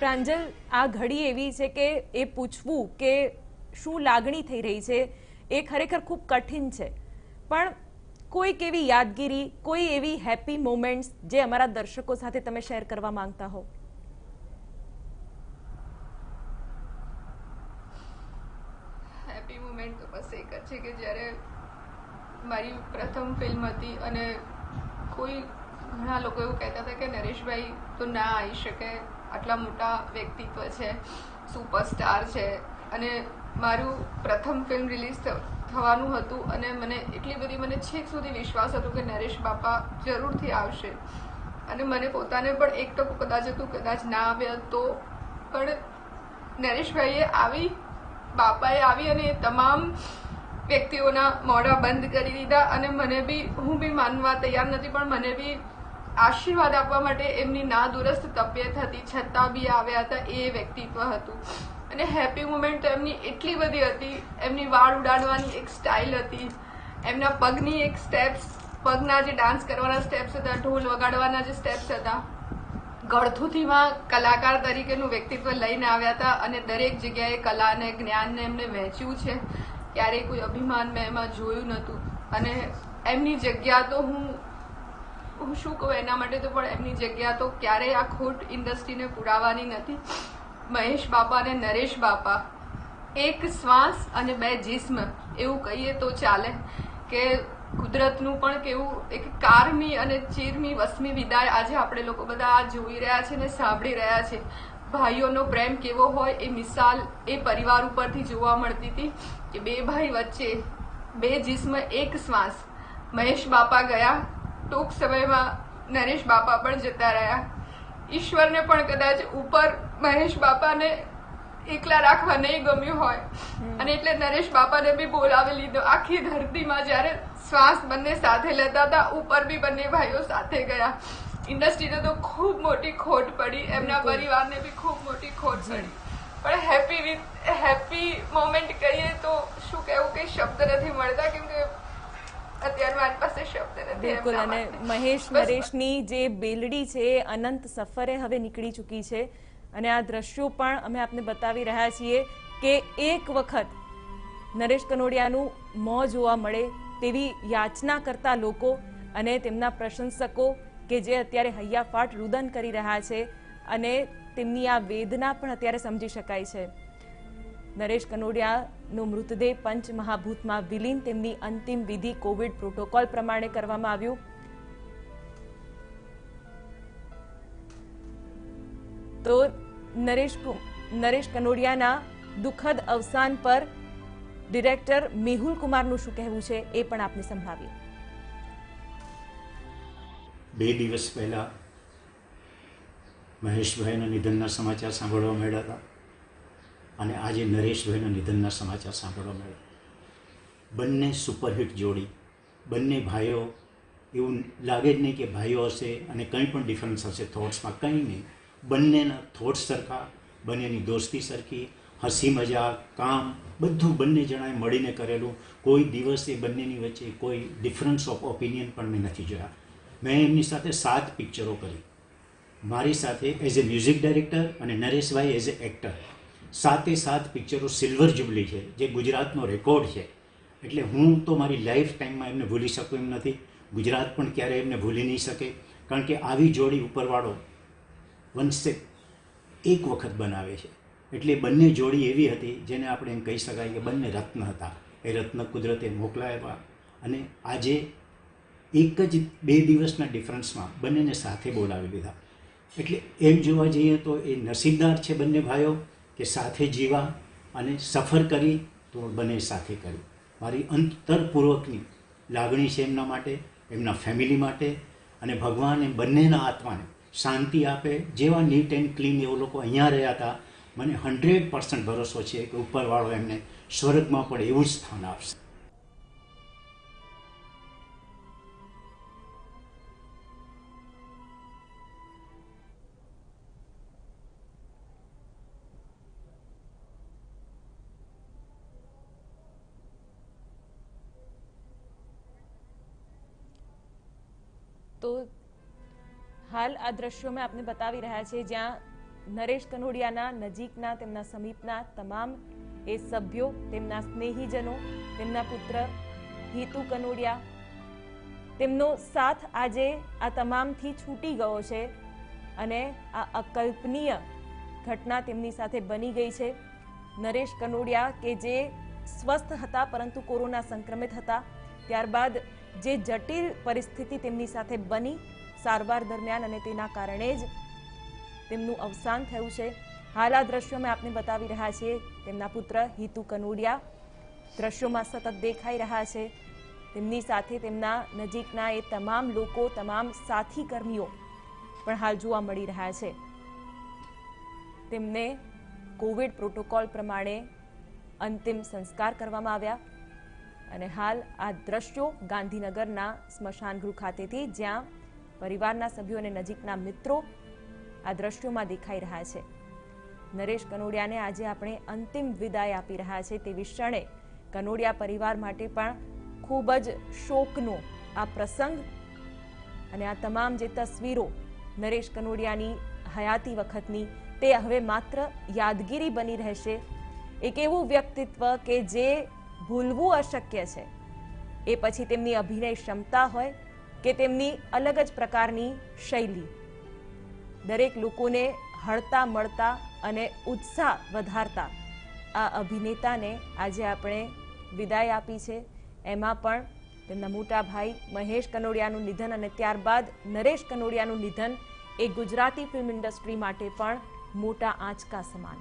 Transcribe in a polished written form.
પ્રાંજલ, આ ઘડી એવી છે કે એ પૂછવું કે શું લાગણી થઈ રહી છે એ ખરેખર ખૂબ કઠિન છે, પણ કોઈક એવી યાદગીરી, કોઈ એવી હેપી મોમેન્ટ્સ જે અમારા દર્શકો સાથે તમે શેર કરવા માંગતા હો? હેપી મોમેન્ટ તો બસ એક જ છે કે જ્યારે મારી પ્રથમ ફિલ્મ હતી અને કોઈ ઘણા લોકો એવું કહેતા હતા કે નરેશભાઈ તો ના આવી શકે, આટલા મોટા વ્યક્તિત્વ છે, સુપરસ્ટાર છે, અને મારું પ્રથમ ફિલ્મ રિલીઝ થવાનું હતું અને મને છેક સુધી વિશ્વાસ હતો કે નરેશ બાપા જરૂરથી આવશે. અને મને પોતાને પણ એક ટકો કદાચ હતું, કદાચ ના આવ્યા તો પણ નરેશભાઈએ બાપાએ આવી અને એ તમામ વ્યક્તિઓના મોઢા બંધ કરી દીધા. અને હું બી માનવા તૈયાર નથી, પણ મને બી આશીર્વાદ આપવા માટે એમની ના દુરસ્ત તબિયત હતી છતાં બી આવ્યા હતા. એ વ્યક્તિત્વ હતું. અને હેપી મુમેન્ટ તો એમની એટલી બધી હતી. એમની વાળ ઉડાડવાની એક સ્ટાઇલ હતી, એમના પગની એક સ્ટેપ્સ, પગના જે ડાન્સ કરવાના સ્ટેપ્સ હતા, ઢોલ વગાડવાના જે સ્ટેપ્સ હતા, ગળથુથીમાં કલાકાર તરીકેનું વ્યક્તિત્વ લઈને આવ્યા હતા. અને દરેક જગ્યાએ કલા અને જ્ઞાનને એમને વહેંચ્યું છે. ક્યારેય કોઈ અભિમાન મેં એમાં જોયું નહોતું. અને એમની જગ્યા તો હું શું કહું એના માટે, તો પણ એમની જગ્યા તો ક્યારેય આ ખોટ ઇન્ડસ્ટ્રીને પુરાવાની નથી. મહેશ બાપા અને નરેશ બાપા એક શ્વાસ અને બે જિસ્મ એવું કહીએ તો ચાલે. કે કુદરતનું પણ કેવું એક કારમી અને ચીરમી વસમી વિદાય આજે આપણે લોકો બધા આ જોઈ રહ્યા છે ને સાંભળી રહ્યા છે. ભાઈઓનો પ્રેમ કેવો હોય એ મિસાલ એ પરિવાર ઉપરથી જોવા મળતી હતી કે બે ભાઈ વચ્ચે બે જિસ્મ એક શ્વાસ. મહેશ બાપા ગયા, ટૂંક સમયમાં નરેશ બાપા પણ જતા રહ્યા. ઈશ્વરને પણ કદાચ ઉપર મહેશ બાપાને એકલા રાખવા નહીં ગમ્યું હોય, અને એટલે નરેશ બાપાને બી બોલાવી લીધો. આખી ધરતીમાં જ્યારે શ્વાસ બંને સાથે લેતા હતા, ઉપર બી બંને ભાઈઓ સાથે ગયા. ઇન્ડસ્ટ્રીને તો ખૂબ મોટી ખોટ પડી, એમના પરિવારને બી ખૂબ મોટી ખોટ પડી. પણ હેપી મોમેન્ટ કહીએ તો શું કહેવું, કઈ શબ્દ નથી મળતા, કેમ કે અત્યારે મારી પાસે શબ્દ નથી. બિલકુલ. અને મહેશ નરેશની જે બેલડી છે એ અનંત સફરે હવે નીકળી ચૂકી છે. અને આ દ્રશ્યો પણ અમે આપને બતાવી રહ્યા છીએ કે એક વખત નરેશ કનોડિયાનું મોં જોવા મળે તેવી યાચના કરતા લોકો અને તેમના પ્રશંસકો કે જે અત્યારે હૈયાફાટ રુદન કરી રહ્યા છે, અને તેમની આ વેદના પણ અત્યારે સમજી શકાય છે. નરેશ કનોડિયાનો મૃતદેહ પંચમહાભૂતમાં વિલીન, તેમની અંતિમ વિધિ કોવિડ પ્રોટોકોલ પ્રમાણે કરવામાં આવ્યું. તો નરેશ કનોડિયાના દુઃખદ અવસાન પર ડિરેક્ટર મેહુલ કુમારનું શું કહેવું છે એ પણ આપને સંભળાવીએ. 2 દિવસ પહેલા મહેશભાઈના નિધનના સમાચાર સાંભળવા મળ્યા હતા, અને આજે નરેશભાઈના નિધનના સમાચાર સાંભળવા મળ્યા. બંને સુપરહિટ જોડી, બંને ભાઈઓ. એવું લાગે જ નહીં કે ભાઈઓ હશે અને કંઈ પણ ડિફરન્સ હશે થોટ્સમાં, કંઈ નહીં. બંનેના થોટ્સ સરખા, બંનેની દોસ્તી સરખી, હસી મજાક, કામ, બધું બંને જણાએ મળીને કરેલું. કોઈ દિવસ એ બંનેની વચ્ચે કોઈ ડિફરન્સ ઓફ ઓપિનિયન પણ મેં નથી જોયા. મેં એમની સાથે 7 પિક્ચરો કરી, મારી સાથે એઝ એ મ્યુઝિક ડાયરેક્ટર અને નરેશભાઈ એઝ એ એક્ટર. 7 પિક્ચરો સિલ્વર જ્યુબલી છે, જે ગુજરાતનો રેકોર્ડ છે. એટલે હું તો મારી લાઈફ ટાઈમમાં એમને ભૂલી શકું એમ નથી. ગુજરાત પણ ક્યારેય એમને ભૂલી નહીં શકે, કારણ કે આવી જોડી ઉપરવાળો વંશે એક વખત બનાવે છે. એટલે બંને જોડી એવી હતી જેને આપણે એમ કહી શકાય કે બંને રત્ન હતા. એ રત્ન કુદરતે મોકલાવ્યા, અને આજે એક જ 2 દિવસના ડિફરન્સમાં બંનેને સાથે બોલાવી લીધા. એટલે એમ જોવા જઈએ તો એ નસીબદાર છે બંને ભાઈઓ કે સાથે જીવા અને સફર કરી તો બંને સાથે કરી. મારી અંતરપૂર્વકની લાગણી છે એમના માટે, એમના ફેમિલી માટે, અને ભગવાન એ બંનેના આત્માને શાંતિ આપે. જેવા નીટ એન્ડ ક્લીન એવો લોકો અહીંયા રહ્યા હતા, મને 100% ભરોસો છે કે ઉપરવાળો એમને સ્વર્ગમાં પણ એવું જ સ્થાન આપશે. તો હાલ આ દ્રશ્યો મેં આપને બતાવી રહ્યા છે જ્યાં નરેશ કનોડિયાના નજીકના, તેમના સમીપના તમામ એ સભ્યો, તેમના સ્નેહીજનો, તેમના પુત્ર હિતુ કનોડિયા, તેમનો સાથ આજે આ તમામથી છૂટી ગયો છે અને આ અકલ્પનીય ઘટના તેમની સાથે બની ગઈ છે. નરેશ કનોડિયા કે જે સ્વસ્થ હતા પરંતુ કોરોના સંક્રમિત હતા, ત્યારબાદ જે જટિલ પરિસ્થિતિ તેમની સાથે બની સારવાર દરમિયાન અને તેના કારણે જ તેમનું અવસાન થયું છે. હાલ આ દ્રશ્યો મેં આપને બતાવી રહ્યા છીએ. તેમના પુત્ર હિતુ કનોડિયા દ્રશ્યોમાં સતત દેખાઈ રહ્યા છે. તેમની સાથે તેમના નજીકના એ તમામ લોકો, તમામ સાથી કર્મીઓ પણ હાલ જોવા મળી રહ્યા છે. તેમને કોવિડ પ્રોટોકોલ પ્રમાણે અંતિમ સંસ્કાર કરવામાં આવ્યા અને હાલ આ દ્રશ્યો ગાંધીનગરના સ્મશાન ગૃહ ખાતેથી, જ્યાં પરિવારના સભ્યો અને નજીકના મિત્રો આ દ્રશ્યોમાં દેખાઈ રહ્યા છે. નરેશ કનોડિયાને આજે આપણે અંતિમ વિદાય આપી રહ્યા છે. તેવી ક્ષણે કનોડિયા પરિવાર માટે પણ ખૂબ જ શોકનો આ પ્રસંગ અને આ તમામ જે તસવીરો નરેશ કનોડિયાની હયાતી વખતની, તે હવે માત્ર યાદગીરી બની રહેશે. એક એવું વ્યક્તિત્વ કે જે ભૂલવું અશક્ય છે. એ પછી તેમની અભિનય ક્ષમતા હોય કે તેમની અલગ જ પ્રકારની શૈલી, દરેક લોકોને હળતા મળતા અને ઉત્સાહ વધારતા આ અભિનેતાને આજે આપણે વિદાય આપી છે. એમાં પણ તેમના મોટા ભાઈ મહેશ કનોડિયાનું નિધન અને ત્યારબાદ નરેશ કનોડિયાનું નિધન એ ગુજરાતી ફિલ્મ ઇન્ડસ્ટ્રી માટે પણ મોટા આંચકા સમાન.